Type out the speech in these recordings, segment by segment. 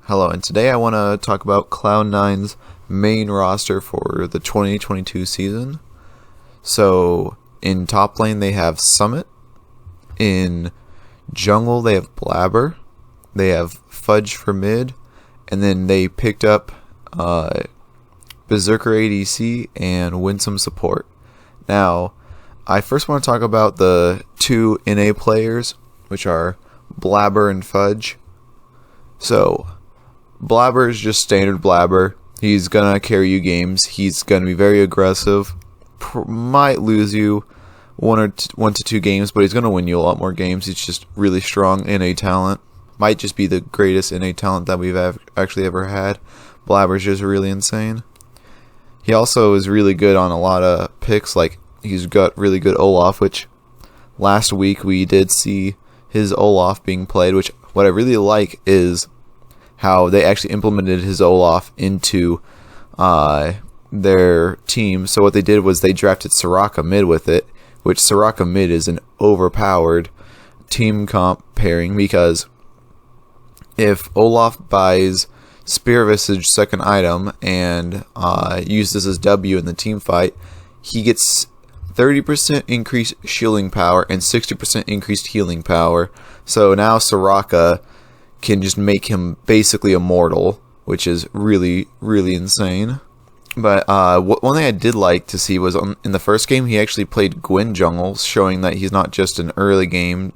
Hello, and today I want to talk about Cloud9's main roster for the 2022 season. So, in top lane they have Summit, in jungle they have Blabber, they have Fudge for mid, and then they picked up Berserker ADC and Winsome support. Now, I first want to talk about the two NA players, which are Blabber and Fudge. So, Blabber is just standard Blabber. He's gonna carry you games. He's gonna be very aggressive. Might lose you one to two games, but he's gonna win you a lot more games. He's just really strong NA talent. Might just be the greatest NA talent that we've actually ever had. Blabber's just really insane. He also is really good on a lot of picks. Like, he's got really good Olaf, which last week we did see his Olaf being played, which what I really like is how they actually implemented his Olaf into their team. So what they did was they drafted Soraka mid with it, which Soraka mid is an overpowered team comp pairing, because if Olaf buys Spear Visage second item and uses his W in the team fight, he gets 30% increased shielding power and 60% increased healing power. So now Soraka can just make him basically immortal, which is really, really insane. But one thing I did like to see was in the first game, he actually played Gwen jungle, showing that he's not just an early game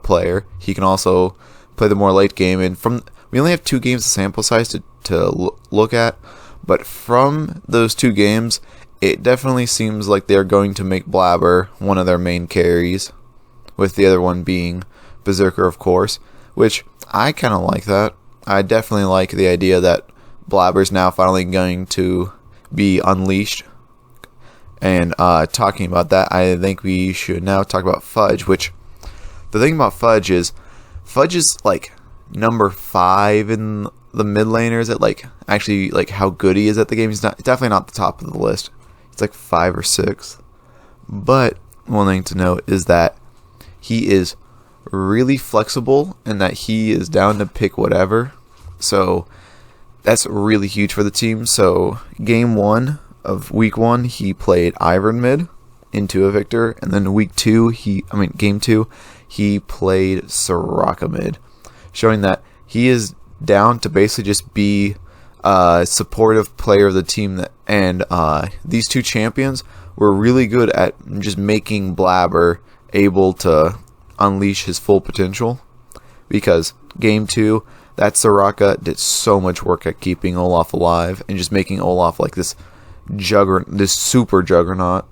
player. He can also play the more late game. And we only have 2 games of sample size to look at, but from those 2 games, it definitely seems like they're going to make Blabber one of their main carries, with the other one being Berserker, of course, which I kind of like that. I definitely like the idea that Blabber's now finally going to be unleashed. And talking about that, I think we should now talk about Fudge, which the thing about Fudge is like number 5 in the mid laners at actually how good he is at the game. He's definitely not the top of the list. It's like 5 or 6. But one thing to note is that he is really flexible and that he is down to pick whatever. So that's really huge for the team. So game 1 of week 1, he played Ivern mid into a Victor, and then game 2, he played Soraka mid, showing that he is down to basically just be a supportive player of the team. And these 2 champions were really good at just making Blabber able to unleash his full potential, because game 2, that Soraka did so much work at keeping Olaf alive and just making Olaf like this super juggernaut.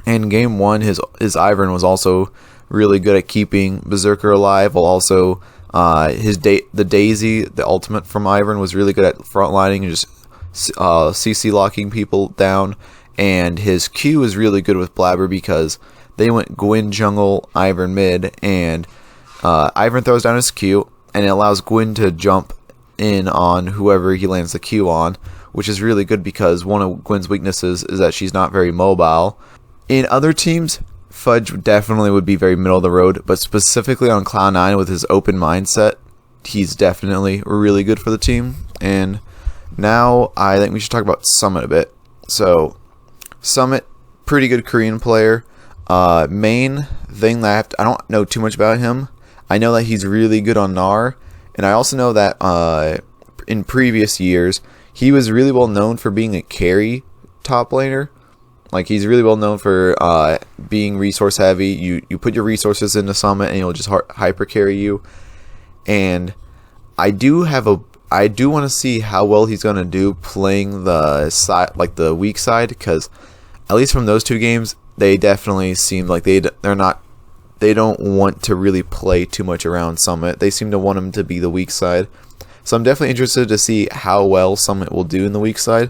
And game 1, his Ivern was also really good at keeping Berserker alive, while also the Daisy, the ultimate from Ivern, was really good at frontlining and just CC locking people down. And his Q is really good with Blabber, because they went Gwen jungle, Ivern mid, and Ivern throws down his Q, and it allows Gwen to jump in on whoever he lands the Q on, which is really good because one of Gwen's weaknesses is that she's not very mobile. In other teams, Fudge definitely would be very middle of the road, but specifically on Cloud9 with his open mindset, he's definitely really good for the team. And now I think we should talk about Summit a bit. So, Summit, pretty good Korean player. Main thing that I don't know too much about him. I know that he's really good on Gnar, and I also know that in previous years he was really well known for being a carry top laner. Like, he's really well known for being resource heavy. You put your resources into Summit and he'll just hyper carry you. And I do want to see how well he's gonna do playing the side, like the weak side, because at least from those 2 games, they definitely seem like they don't want to really play too much around Summit. They seem to want him to be the weak side. So I'm definitely interested to see how well Summit will do in the weak side,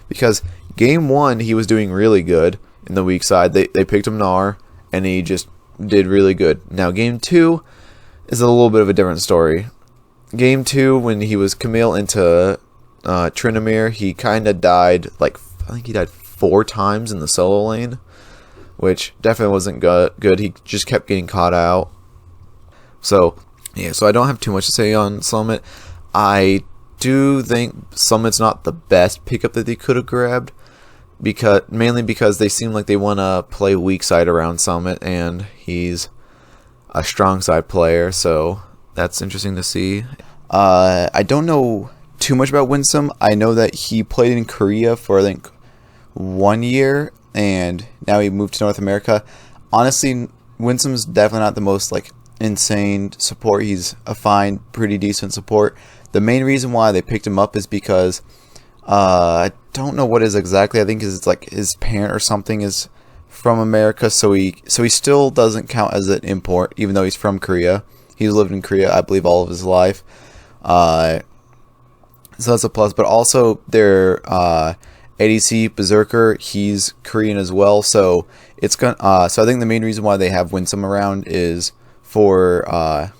because game 1 he was doing really good in the weak side. They picked him Gnar, and he just did really good. Now game 2 is a little bit of a different story. Game 2, when he was Camille into Tryndamere, he kind of died, I think he died 4 times in the solo lane, which definitely wasn't good. He just kept getting caught out. So, yeah, so I don't have too much to say on Summit. I do think Summit's not the best pickup that they could have grabbed, mainly because they seem like they want to play weak side around Summit, and he's a strong side player, so that's interesting to see. I don't know too much about Winsome. I know that he played in Korea for I think 1 year, and now he moved to North America. Honestly, Winsome's definitely not the most like insane support. He's a fine, pretty decent support. The main reason why they picked him up is because I don't know what is exactly. I think it's like his parent or something is from America, so he still doesn't count as an import, even though he's from Korea. He's lived in Korea, I believe, all of his life. So that's a plus. But also their ADC Berserker, he's Korean as well. So it's gonna. So I think the main reason why they have Winsome around is for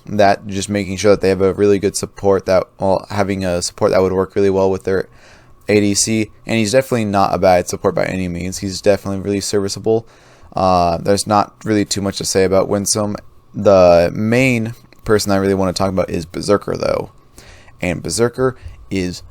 that, just making sure that they have a really good support, that having a support that would work really well with their ADC. And he's definitely not a bad support by any means. He's definitely really serviceable. There's not really too much to say about Winsome. The main person I really want to talk about is Berserker, though. And Berserker is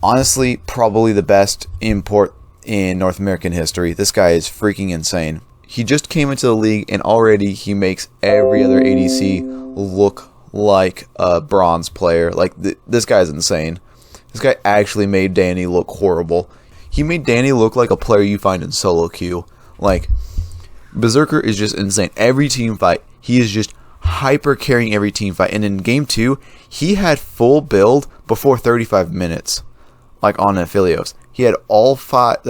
honestly probably the best import in North American history. This guy is freaking insane. He just came into the league, and already he makes every other ADC look like a bronze player. Like, this guy's insane. This guy actually made Danny look horrible. He made Danny look like a player you find in solo queue. Like, Berserker is just insane. Every team fight, he is just hyper carrying every team fight. And in game 2, he had full build before 35 minutes. Like, on Aphelios. He had all 5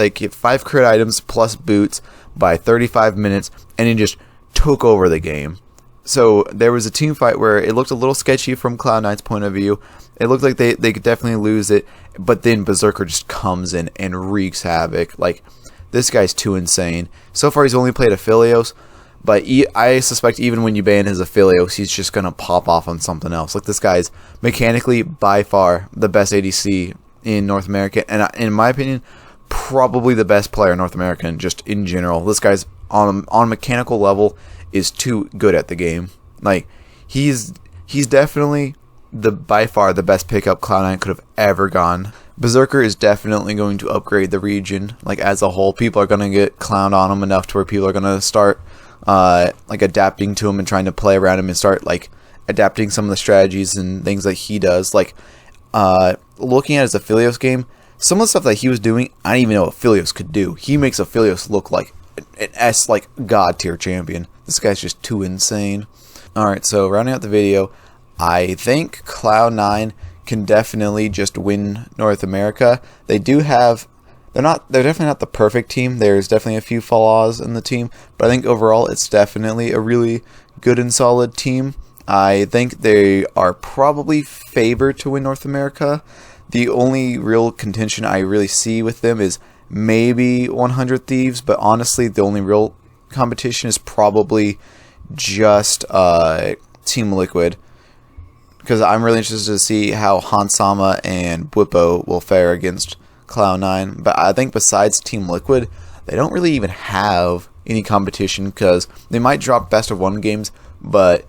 crit items plus boots by 35 minutes, and he just took over the game. So there was a team fight where it looked a little sketchy from Cloud9's point of view. It looked like they could definitely lose it, but then Berserker just comes in and wreaks havoc. Like, this guy's too insane. So far he's only played Aphelios, but I suspect even when you ban his Aphelios, he's just going to pop off on something else. Like, this guy's mechanically by far the best ADC in North America, and in my opinion, probably the best player in North America, and just in general. This guy's on a mechanical level is too good at the game. Like, he's definitely by far the best pickup Cloud9 could have ever gone. Berserker is definitely going to upgrade the region, like, as a whole. People are going to get clowned on him enough to where people are going to start like adapting to him and trying to play around him and start like adapting some of the strategies and things that he does. Like, looking at his Aphelios game, some of the stuff that he was doing, I didn't even know Aphelios could do. He makes Aphelios look like an S, like, god tier champion. This guy's just too insane. Alright, so rounding out the video, I think Cloud9 can definitely just win North America. They're definitely not the perfect team. There's definitely a few flaws in the team, but I think overall it's definitely a really good and solid team. I think they are probably favored to win North America. The only real contention I really see with them is maybe 100 Thieves, but honestly, the only real competition is probably just Team Liquid, because I'm really interested to see how Hansama and Bwipo will fare against Cloud9. But I think besides Team Liquid, they don't really even have any competition, because they might drop best of 1 games, but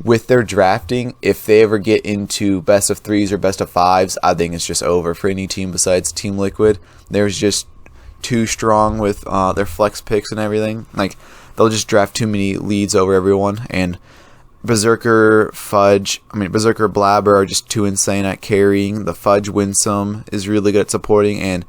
with their drafting, if they ever get into best of 3s or best of 5s, I think it's just over for any team besides Team Liquid. They're just too strong with their flex picks and everything. Like, they'll just draft too many leads over everyone, and Berserker Blabber are just too insane at carrying. The Fudge Winsome is really good at supporting, and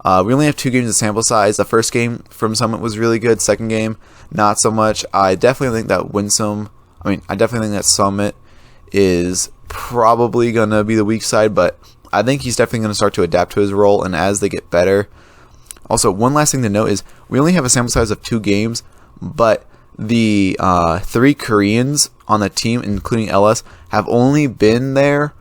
we only have 2 games of sample size. The first game from Summit was really good. Second game, not so much. I definitely think that Summit is probably going to be the weak side, but I think he's definitely going to start to adapt to his role, and as they get better. Also, one last thing to note is we only have a sample size of 2 games, but the 3 Koreans on the team, including LS, have only been there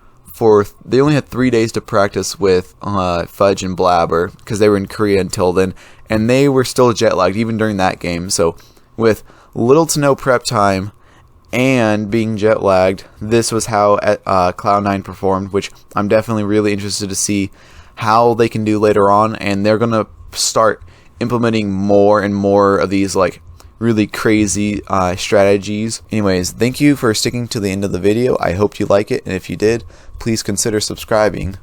they only had 3 days to practice with Fudge and Blabber, because they were in Korea until then, and they were still jet lagged even during that game. So with little to no prep time and being jet lagged, this was how Cloud9 performed, which I'm definitely really interested to see how they can do later on. And they're gonna start implementing more and more of these like really crazy strategies. Anyways, thank you for sticking to the end of the video. I hope you like it, and if you did, please consider subscribing.